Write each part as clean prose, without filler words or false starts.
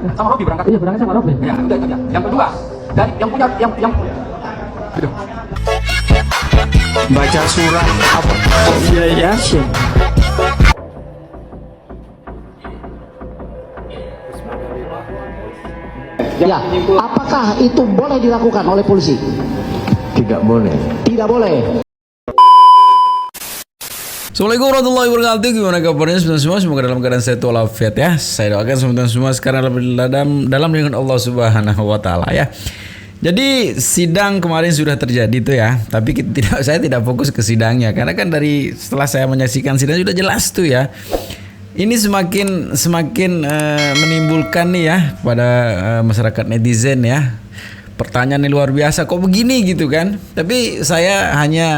Sama Robi berangkat. Iya, berangkat sama Robi. Ya, udah itu aja. Yang kedua, dari yang punya yang Aduh. Baca surat apa? Ya, Yasin. Ya, apakah itu boleh dilakukan oleh polisi? Tidak boleh. Tidak boleh. Assalamualaikum warahmatullahi wabarakatuh. Gimana kabarnya semua? Semoga dalam keadaan sehat walafiat ya. Saya doakan semua sekarang dalam lindungan Allah Subhanahu wa taala ya. Jadi sidang kemarin sudah terjadi tuh ya. Tapi saya tidak fokus ke sidangnya karena kan setelah saya menyaksikan sidang sudah jelas tuh ya. Ini semakin menimbulkan nih ya pada masyarakat netizen ya. Pertanyaan yang luar biasa, kok begini gitu kan? Tapi saya hanya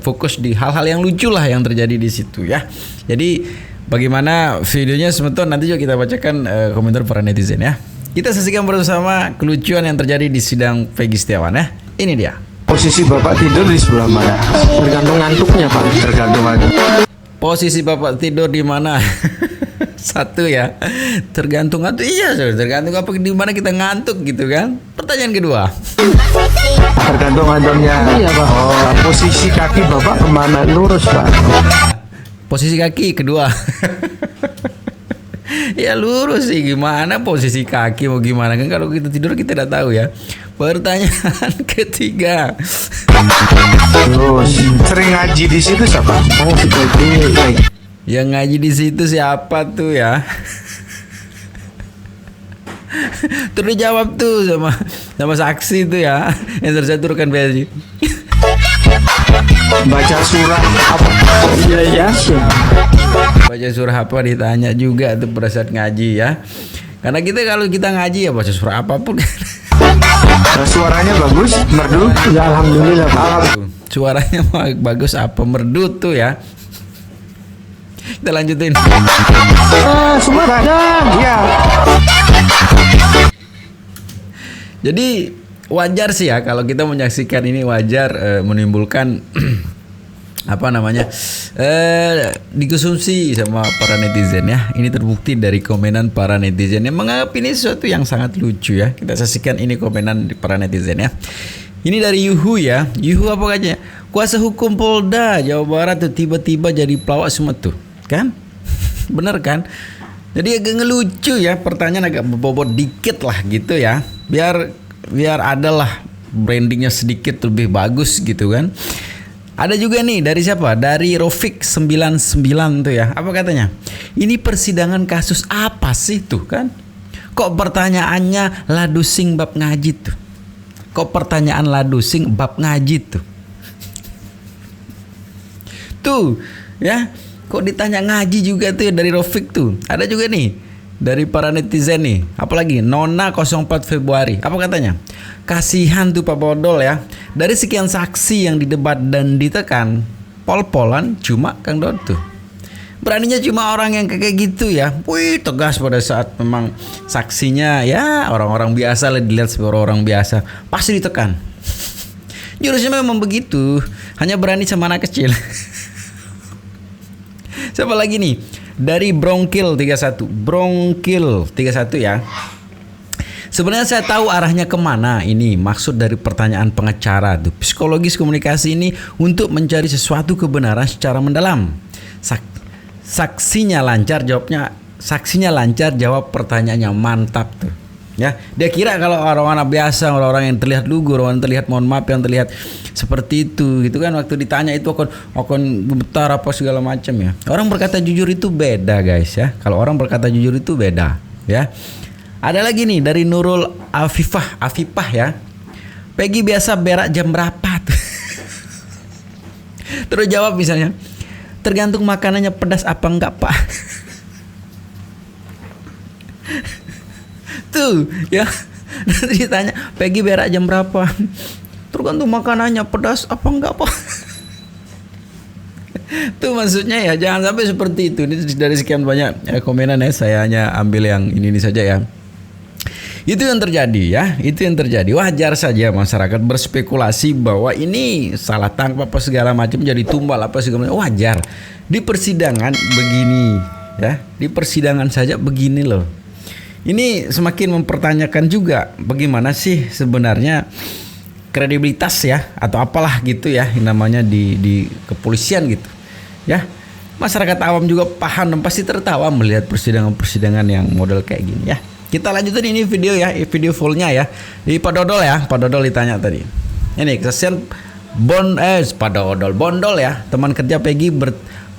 fokus di hal-hal yang lucu lah yang terjadi di situ ya. Jadi bagaimana videonya sebentar nanti juga kita bacakan komentar para netizen ya. Kita saksikan bersama kelucuan yang terjadi di sidang Peggy Setiawan ya. Ini dia. Posisi Bapak tidur di sebelah mana? Tergantung ngantuknya, Pak. Tergantung aja. Posisi Bapak tidur di mana? Satu ya, tergantung ngantuk. Iya, tergantung apa di mana kita ngantuk gitu kan. Pertanyaan kedua. Tergantung adonnya. Iya, Pak. Oh, posisi kaki Bapak kemana? Lurus, Pak. Posisi kaki kedua. Ya lurus sih, gimana posisi kaki mau gimana kan kalau kita tidur kita tidak tahu ya. Pertanyaan ketiga. Terus sering ngaji di situ siapa? Oh, seperti Yang ngaji di situ siapa tuh ya? Terus dijawab tuh sama saksi tuh ya. Yang saya turunkan baju. Baca surat apa? Ya, Yasin. Baca surah apa ditanya juga tuh pada saat ngaji ya. Karena kalau kita ngaji ya baca surah apapun. Suaranya bagus, merdu. Ya, alhamdulillah, Pak. Suaranya bagus apa merdu tuh ya. Kita lanjutin. Suaranya, ya. Jadi wajar sih ya kalau kita menyaksikan ini, wajar menimbulkan apa namanya dikonsumsi sama para netizen ya. Ini terbukti dari komenan para netizen yang menganggap ini sesuatu yang sangat lucu ya. Kita saksikan ini komenan para netizen ya. Ini dari Yuhu ya. Yuhu apa katanya? Kuasa hukum Polda Jawa Barat tuh tiba-tiba jadi pelawak semua tuh, kan? Bener kan? Jadi agak ngelucu ya, pertanyaan agak berbobot dikit lah gitu ya. Biar adalah brandingnya sedikit lebih bagus gitu kan. Ada juga nih dari siapa? Dari Rofik 99 tuh ya. Apa katanya? Ini persidangan kasus apa sih tuh kan? Kok pertanyaannya ladusing bab ngaji tuh? Kok pertanyaan ladusing bab ngaji tuh? Tuh ya. Kok ditanya ngaji juga tuh ya dari Rofik tuh. Ada juga nih dari para netizen nih. Apalagi Nona 04 Februari. Apa katanya? Kasihan tuh Pak Bodol ya. Dari sekian saksi yang didebat dan ditekan, pol-polan cuma Kang Dod tuh. Beraninya cuma orang yang kayak gitu ya. Wih, tegas pada saat memang saksinya ya orang-orang biasa lah, dilihat sebagai orang biasa. Pasti ditekan. Jurusnya memang begitu. Hanya berani sama anak kecil. Siapa lagi nih? Dari Bronkill 31. Bronkill 31 ya. Sebenarnya saya tahu arahnya kemana ini. Maksud dari pertanyaan pengacara tuh. Psikologis komunikasi ini untuk mencari sesuatu kebenaran secara mendalam. Saksinya lancar jawab pertanyaannya, mantap tuh. Ya, dia kira kalau orang-orang biasa, orang-orang yang terlihat lugu, orang yang terlihat mohon maaf yang terlihat seperti itu gitu kan, waktu ditanya itu akan gemetar apa segala macam ya. Orang berkata jujur itu beda guys ya. Kalau orang berkata jujur itu beda ya. Ada lagi nih dari Nurul Afifah ya. Peggy biasa berak jam berapa tuh? Terus jawab misalnya, tergantung makanannya pedas apa enggak Pak. Tuh ya. Nanti ditanya Peggy berak jam berapa, tergantung makanannya pedas apa enggak Pak. Tuh maksudnya ya, jangan sampai seperti itu. Ini dari sekian banyak komenan ya, saya hanya ambil yang ini saja ya. Itu yang terjadi ya, itu yang terjadi. Wajar saja masyarakat berspekulasi bahwa ini salah tangkap apa segala macam, jadi tumbal apa segala macam. Wajar. Di persidangan begini ya, di persidangan saja begini loh. ini semakin mempertanyakan juga bagaimana sih sebenarnya kredibilitas ya atau apalah gitu ya yang namanya di kepolisian gitu ya. Masyarakat awam juga paham dan pasti tertawa melihat persidangan-persidangan yang model kayak gini ya. Kita lanjutin ini video ya, video fullnya ya. Di Pak Dodol ya, Pak Dodol ditanya tadi. Ini kesaksian Pak Dodol Bondol ya, teman kerja Peggy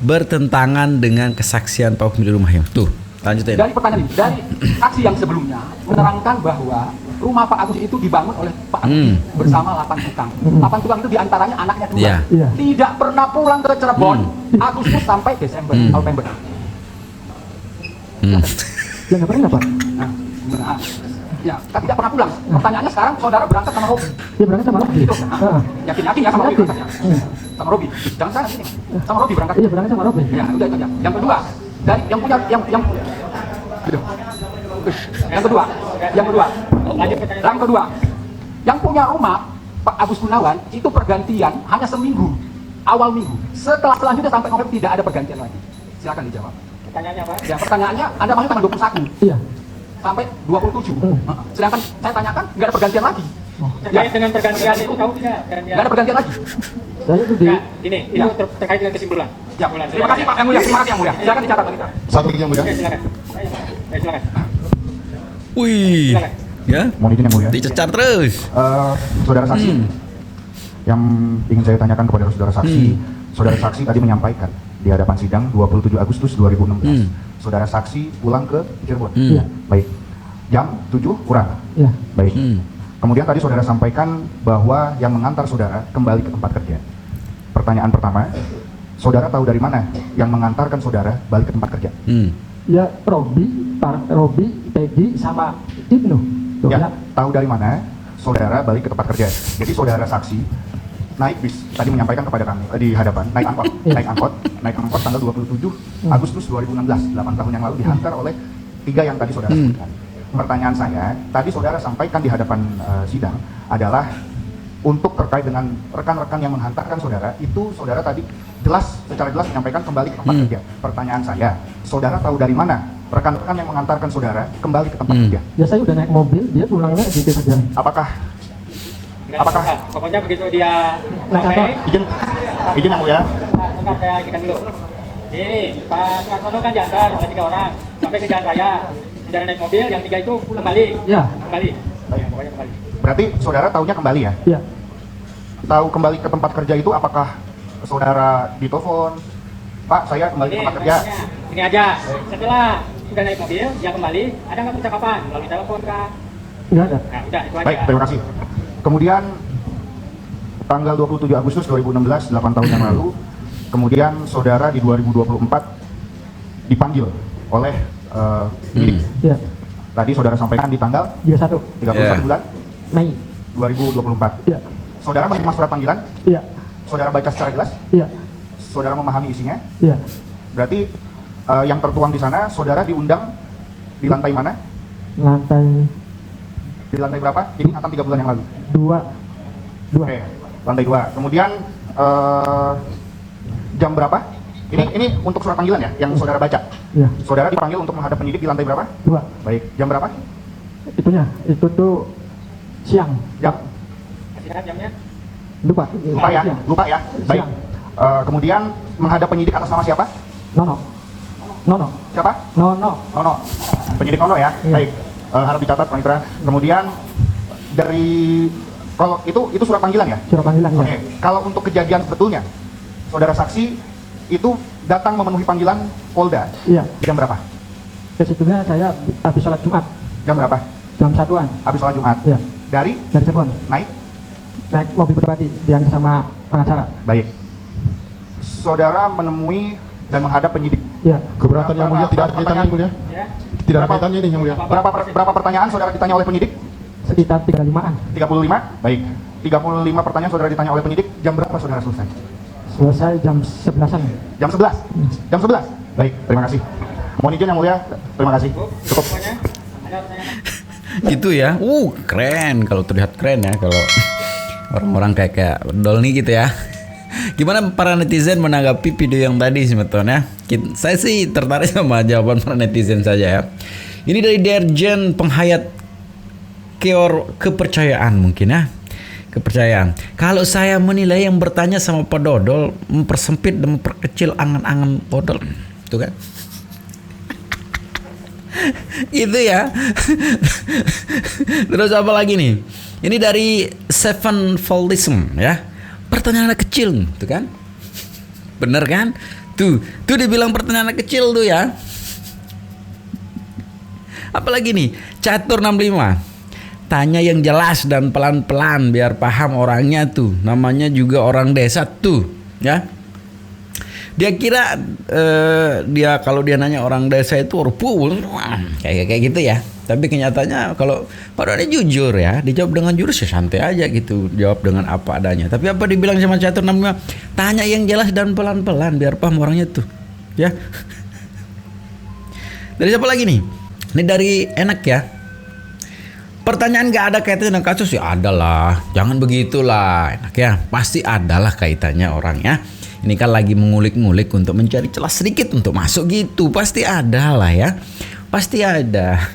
bertentangan dengan kesaksian Pak pemilik rumah yang tuh. Lanjutin. Dari pertanyaan ini, dari saksi yang sebelumnya menerangkan bahwa rumah Pak Agus itu dibangun oleh Pak Agus bersama 8 tukang. 8 tukang itu diantaranya anaknya 2. Iya. Tidak pernah pulang ke Cirebon Agustus sampai Desember, November. Ya nggak pernah Pak. Nah, ya, kan tidak pernah pulang. Pertanyaannya sekarang saudara berangkat sama Robi. Dia berangkat sama Robi. Itu, yakin-yakin ya sama Robi berangkatnya. Sama Robi. Jangan salah sini. Sama Robi berangkat. Iya berangkat sama Robi. Ya, udah itu aja. Yang kedua, dari yang punya Aduh. Yang kedua, yang punya rumah Pak Agus Gunawan itu pergantian hanya seminggu, awal minggu. Selanjutnya sampai November tidak ada pergantian lagi. Silakan dijawab. Pertanyaannya apa? Ya, pertanyaannya Anda masuk tanggal 21. Iya. Sampai 27. Sedangkan saya tanyakan nggak ada pergantian lagi. Terkait dengan pergantian itu tahu tidak? Nggak ada pergantian lagi. Saya itu di Ini itu terkait dengan kesimpulan. Ya, terima kasih Pak yang mulia, terima kasih yang mulia. Silakan dicatat kita. Satu lagi yang mulia. Oke, silakan. Silakan. Wih. Ya. Mohon izin yang mulia. Dicecar terus. Saudara saksi, yang ingin saya tanyakan kepada saudara saksi, saudara saksi tadi menyampaikan di hadapan sidang 27 Agustus 2016. Saudara saksi pulang ke Cirebon. Iya. Baik. Jam 7 kurang. Iya. Baik. Kemudian tadi saudara sampaikan bahwa yang mengantar saudara kembali ke tempat kerja. Pertanyaan pertama, saudara tahu dari mana yang mengantarkan saudara balik ke tempat kerja? Ya Robi, Peggy sama Ibnu. Tuh, Ya, tahu dari mana saudara balik ke tempat kerja. Jadi saudara saksi naik bis, tadi menyampaikan kepada kami di hadapan, naik angkot tanggal 27 Agustus 2016, 8 tahun yang lalu dihantar oleh 3 yang tadi saudara sebutkan. Pertanyaan saya, tadi saudara sampaikan di hadapan sidang adalah untuk terkait dengan rekan-rekan yang menghantarkan saudara, itu saudara tadi secara jelas menyampaikan kembali ke tempat kerja. Pertanyaan saya, saudara tahu dari mana rekan-rekan yang mengantarkan saudara kembali ke tempat kerja? Ya saya udah naik mobil, dia pulangnya di kerja. Apakah Pokoknya begitu dia Naik sampai, izin yang mulia? sebentar saya ikan dulu. Ini Pak Sukarsono kan diantar oleh 3 orang sampai ke jalan raya. Saudara naik mobil, yang 3 itu kembali. Ya. Kembali. Pokoknya kembali. Berarti saudara tahunya kembali ya? Iya. Tahu kembali ke tempat kerja itu apakah saudara ditelepon, Pak saya kembali ke tempat kerja? Ini aja. Setelah sudah naik mobil, dia kembali. Ada nggak percakapan melalui telepon kah? Nggak ada. Nah, udah itu aja. Baik, terima kasih. Kemudian tanggal 27 Agustus 2016, 8 tahun yang lalu, kemudian saudara di 2024 dipanggil oleh penyidik. Iya. Tadi saudara sampaikan di tanggal 21 31 bulan Mei. 2024. Iya. Saudara menerima surat panggilan, Iya. saudara baca secara jelas, Iya. saudara memahami isinya. Iya. Berarti yang tertuang di sana, saudara diundang di lantai mana? Lantai Di lantai berapa? Ini akan 3 bulan yang lalu. 2. Oke, lantai 2. Kemudian jam berapa? Ini untuk surat panggilan ya, yang saudara baca. Iya. Saudara dipanggil untuk menghadap penyidik di lantai berapa? 2. Baik, jam berapa? Itu tuh siang. Jam. Masih ingat jamnya? Lupa. Lupa ya, Siang. lupa ya. Baik. Siang. Kemudian menghadap penyidik atas nama siapa? Nono. Siapa? Nono. Nono. Penyidik Nono ya. Iya. Baik. Harap dicatat, Pak Mitra. Kemudian dari kalau itu surat panggilan ya? Surat panggilan ya. Oke. Kalau untuk kejadian sebetulnya, saudara saksi itu datang memenuhi panggilan Polda. Iya. Jam berapa? Kesitunya saya habis sholat Jumat. Jam berapa? Jam 1-an. Habis sholat Jumat. Iya. Dari Dari Cirebon. naik. Naik mobil pribadi yang sama pengacara. Baik. Saudara menemui dan menghadap penyidik. Iya. Keberatan yang mulia tidak ada kaitannya yang mulia. Ya. Tidak ada kaitannya ini yang mulia. Berapa pertanyaan saudara ditanya oleh penyidik? Sekitar 35-an. 35. Baik. 35 pertanyaan saudara ditanya oleh penyidik. Jam berapa saudara selesai? Selesai jam 11-an. Jam 11. Jam 11. Baik, terima kasih. Mohon izin yang mulia. Terima kasih. Cukup. Pokoknya ada pertanyaan. Gitu ya. Keren kalau terlihat keren ya kalau orang-orang kayak Dol nih gitu ya. Gimana para netizen menanggapi video yang tadi sebetulnya? Saya sih tertarik sama jawaban para netizen saja ya. Ini dari Dirjen Penghayat Kepercayaan mungkin ya. Kepercayaan. Kalau saya menilai yang bertanya sama Pak Dodol mempersempit dan memperkecil angan-angan Dodol. Tuh kan? Gitu ya. Terus apa lagi nih? Ini dari Sevenfoldism ya. Pertanyaan anak kecil tuh kan? Bener kan? Tuh dibilang pertanyaan anak kecil tuh ya. Apalagi nih? Catur 65. Tanya yang jelas dan pelan-pelan biar paham orangnya tuh. Namanya juga orang desa tuh, ya. Dia kira dia kalau dia nanya orang desa itu kayak gitu ya. Tapi kenyataannya kalau padahal dia jujur ya, dijawab dengan jurus ya santai aja gitu, jawab dengan apa adanya. Tapi apa dibilang sama Catur 65? Tanya yang jelas dan pelan-pelan biar paham orangnya tuh, ya. Dari siapa lagi nih? Ini dari Enak ya. Pertanyaan gak ada kaitannya dengan kasus ya adalah, jangan begitulah Enak ya, pasti adalah kaitannya orang ya. Ini kan lagi mengulik-ngulik untuk mencari celah sedikit untuk masuk gitu, pasti ada lah ya, pasti ada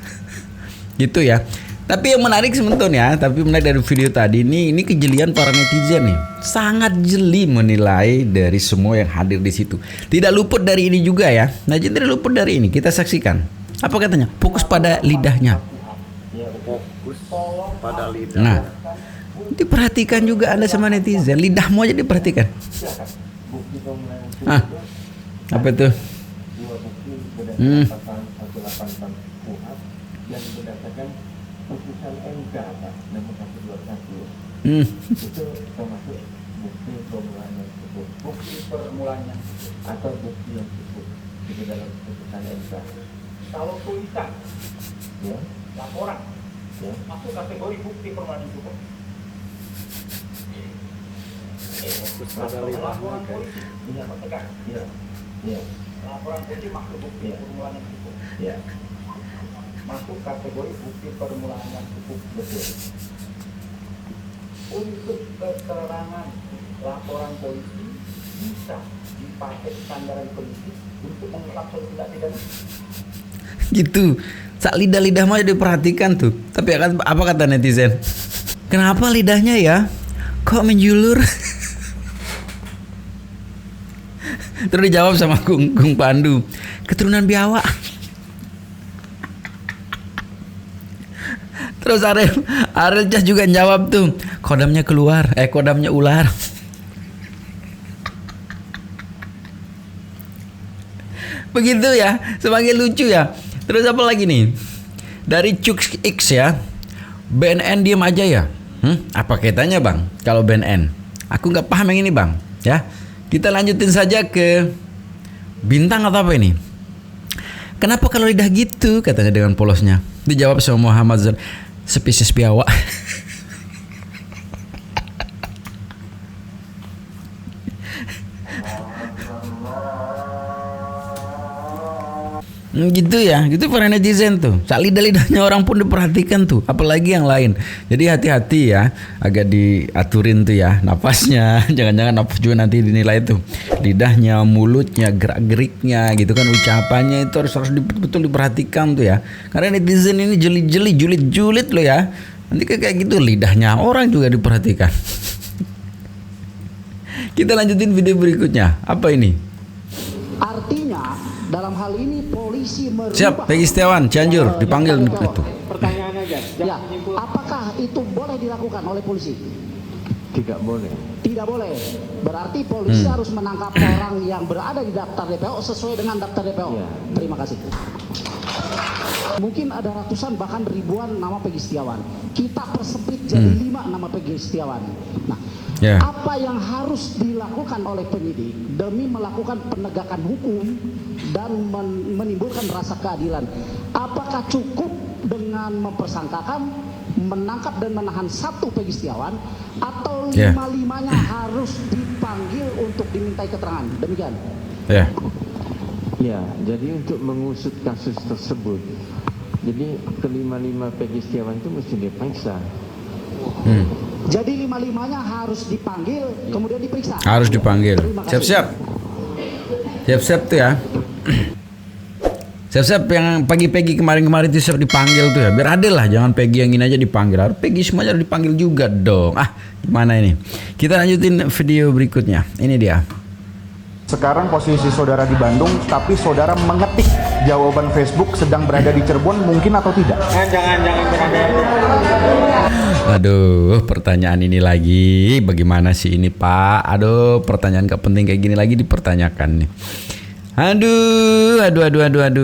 gitu ya. Tapi yang menarik sebentar ya, tapi menarik dari video tadi ini kejelian para netizen nih, sangat jeli menilai dari semua yang hadir di situ. Tidak luput dari ini juga ya, nah jadi tidak luput dari ini, kita saksikan. Apa katanya? Fokus pada lidahnya. Nah, diperhatikan juga Anda sama netizen, lidahmu aja diperhatikan. Apa itu? Atau bukti yang cukup di dalam putusan MK. Kalau tulisan, ya, laporan, ya, masuk kategori bukti permulaan yang cukup. Laporan polisi, ya, tegas, ya, ya. Laporan polisi masuk bukti permulaan yang cukup. Ya. Masuk kategori bukti permulaan yang cukup, betul. Untuk keterangan laporan polisi bisa dipakai sandaran polisi untuk mengungkap suatu tindak pidana. Gitu, sak lidah mah diperhatikan tuh. Tapi apa kata netizen? Kenapa lidahnya ya kok menjulur? Terus dijawab sama Kung Pandu, keturunan biawak. Terus Ariel Cas juga jawab tuh, kodamnya keluar, kodamnya ular. Begitu ya, semakin lucu ya. Terus apa lagi nih? Dari Cux X ya, BNN diam aja ya. Apa kaitannya bang? Kalau BNN, aku nggak paham yang ini bang. Ya, kita lanjutin saja ke Bintang atau apa ini? Kenapa kalau lidah gitu? Katanya dengan polosnya. Dijawab sama Muhammad Zul, spesies biawak. Gitu ya, gitu para netizen tuh. Sak lidahnya orang pun diperhatikan tuh, apalagi yang lain. Jadi hati-hati ya, agak diaturin tuh ya napasnya. Jangan-jangan napas juga nanti dinilai tuh. Lidahnya, mulutnya, gerak-geriknya gitu kan, ucapannya itu harus betul-betul diperhatikan tuh ya. Karena netizen ini jeli-jeli, julid-julid loh ya. Nanti kayak gitu lidahnya orang juga diperhatikan. Kita lanjutin video berikutnya. Apa ini? Artinya dalam hal ini polisi merubah. Siap, Peggy Setiawan, Cianjur dipanggil itu. Pertanyaan aja. Ya, apakah itu boleh dilakukan oleh polisi? Tidak boleh. Tidak boleh. Berarti polisi harus menangkap orang yang berada di daftar DPO sesuai dengan daftar DPO. Ya. Terima kasih. Mungkin ada ratusan bahkan ribuan nama Peggy Setiawan. Kita persempit jadi 5 nama Peggy Setiawan. Nah, apa yang harus dilakukan oleh penyidik demi melakukan penegakan hukum dan menimbulkan rasa keadilan? Apakah cukup dengan mempersangkakan, menangkap dan menahan satu Peggy Setiawan, atau lima-limanya harus dipanggil untuk dimintai keterangan? Demikian. Ya, jadi untuk mengusut kasus tersebut, jadi kelima-lima Peggy Setiawan itu mesti diperiksa. Jadi lima-limanya harus dipanggil, kemudian diperiksa. Harus dipanggil. Siap-siap. Siap-siap tuh ya. Siap-siap yang pagi-pagi kemarin-kemarin itu siap dipanggil tuh ya. Biar adil lah, jangan Peggy yang ini aja dipanggil. Harus Peggy semuanya harus dipanggil juga dong. Gimana ini? Kita lanjutin video berikutnya. Ini dia. Sekarang posisi saudara di Bandung, tapi saudara mengetik jawaban Facebook sedang berada di Cirebon, mungkin atau tidak? Jangan berada. Aduh, pertanyaan ini lagi. Bagaimana sih ini, Pak? Aduh, pertanyaan gak penting kayak gini lagi dipertanyakan nih. Aduh. Yang lain.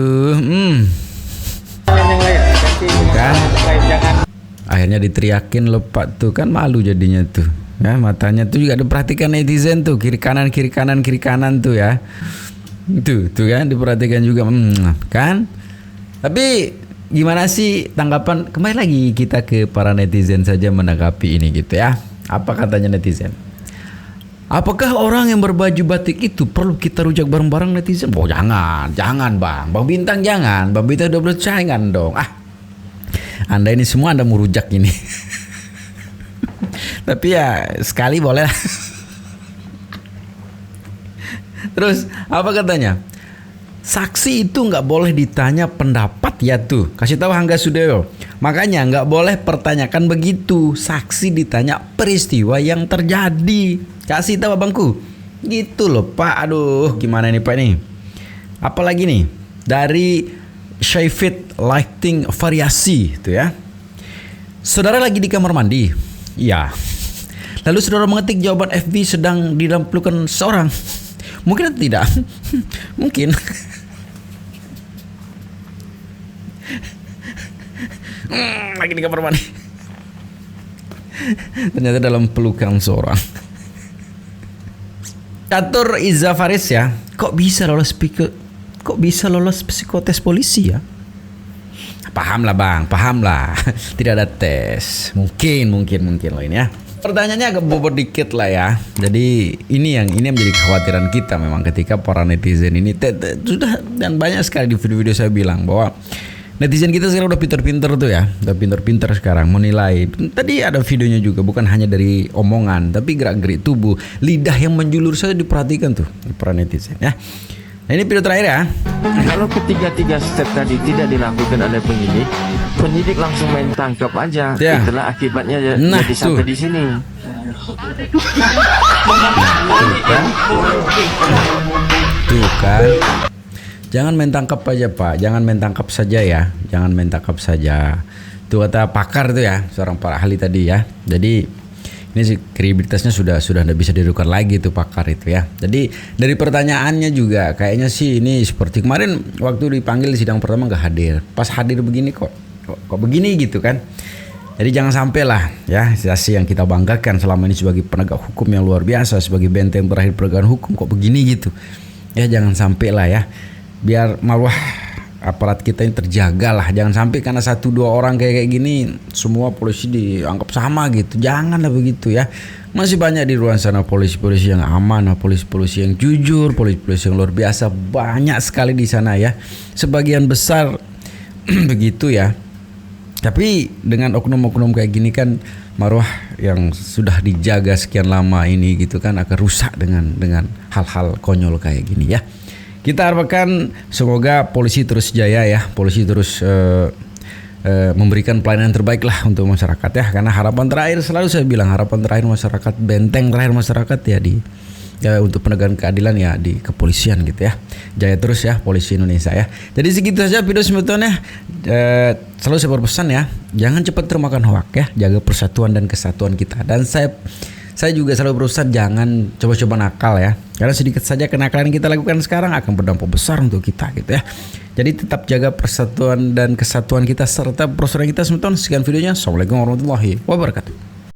Kan? Jangan. Akhirnya diteriakin loh Pak tuh, kan malu jadinya tuh. Ya, matanya tuh juga diperhatikan netizen tuh, kiri kanan tuh ya. Tuh kan diperhatikan juga, kan? Tapi gimana sih tanggapan? Kembali lagi kita ke para netizen saja menanggapi ini gitu ya. Apa katanya netizen? Apakah orang yang berbaju batik itu perlu kita rujak bareng-bareng netizen? Oh jangan Bang. Bang Bintang jangan. Bang Bintang udah jangan dong. Anda ini semua Anda mau rujak ini. Tapi ya sekali boleh lah. Terus apa katanya? Saksi itu nggak boleh ditanya pendapat ya tuh. Kasih tahu Hangga Sudeo. Makanya nggak boleh pertanyakan begitu. Saksi ditanya peristiwa yang terjadi. Kasih tahu abangku. Gitu loh Pak. Aduh gimana nih Pak nih. Apalagi nih dari Syaifit Lighting Variasi itu ya. Saudara lagi di kamar mandi. Iya. Lalu saudara mengetik jawaban FB sedang di dalam pelukan seorang. Mungkin atau tidak? Mungkin. Lagi di kamar mandi. Ternyata dalam pelukan seorang. Catur Iza Faris ya. Kok bisa lolos psikotes polisi ya? Paham lah Bang, paham lah. Tidak ada tes. Mungkin loh ini ya. Pertanyaannya agak bobot dikit lah ya. Jadi ini yang menjadi kekhawatiran kita memang ketika para netizen ini sudah, dan banyak sekali di video-video saya bilang bahwa netizen kita sekarang udah pinter-pinter tuh ya. Udah pinter-pinter sekarang menilai. Tadi ada videonya juga, bukan hanya dari omongan tapi gerak-gerik tubuh, lidah yang menjulur saja diperhatikan tuh para netizen ya. Nah ini video terakhir ya. Kalau ketiga-tiga step tadi tidak dilakukan oleh penyidik langsung main tangkap aja. Ya. Itulah akibatnya Nah, jadi sampai di sini. Tuh kan. Jangan main tangkap aja Pak. Jangan main tangkap saja ya. Jangan main tangkap saja. Itu kata pakar tuh ya, seorang para ahli tadi ya. Jadi ini sih kredibilitasnya sudah tidak bisa diragukan lagi tuh pakar itu ya. Jadi dari pertanyaannya juga kayaknya sih ini seperti kemarin waktu dipanggil di sidang pertama nggak hadir. Pas hadir begini kok begini gitu kan. Jadi jangan sampai lah ya situasi yang kita banggakan selama ini sebagai penegak hukum yang luar biasa, sebagai benteng terakhir penegakan hukum kok begini gitu. Ya jangan sampai lah ya. Biar maruah aparat kita ini terjaga lah. Jangan sampai karena 1-2 orang kayak gini semua polisi dianggap sama gitu. Janganlah begitu ya. Masih banyak di luar sana polisi-polisi yang aman, polisi-polisi yang jujur, polisi-polisi yang luar biasa, banyak sekali di sana ya. Sebagian besar begitu ya. Tapi dengan oknum-oknum kayak gini kan maruah yang sudah dijaga sekian lama ini gitu kan akan rusak dengan hal-hal konyol kayak gini ya. Kita harapkan semoga polisi terus jaya ya, polisi terus memberikan pelayanan terbaik lah untuk masyarakat ya. Karena harapan terakhir, selalu saya bilang harapan terakhir masyarakat, benteng terakhir masyarakat ya untuk penegakan keadilan ya di kepolisian gitu ya. Jaya terus ya polisi Indonesia ya. Jadi segitu saja video sebetulnya. Selalu saya berpesan ya, jangan cepat termakan hoak ya, jaga persatuan dan kesatuan kita. Dan saya juga selalu berusaha jangan coba-coba nakal ya. Karena sedikit saja kenakalan yang kita lakukan sekarang akan berdampak besar untuk kita gitu ya. Jadi tetap jaga persatuan dan kesatuan kita serta persaudaraan kita sementara. Sekian videonya. Assalamualaikum warahmatullahi wabarakatuh.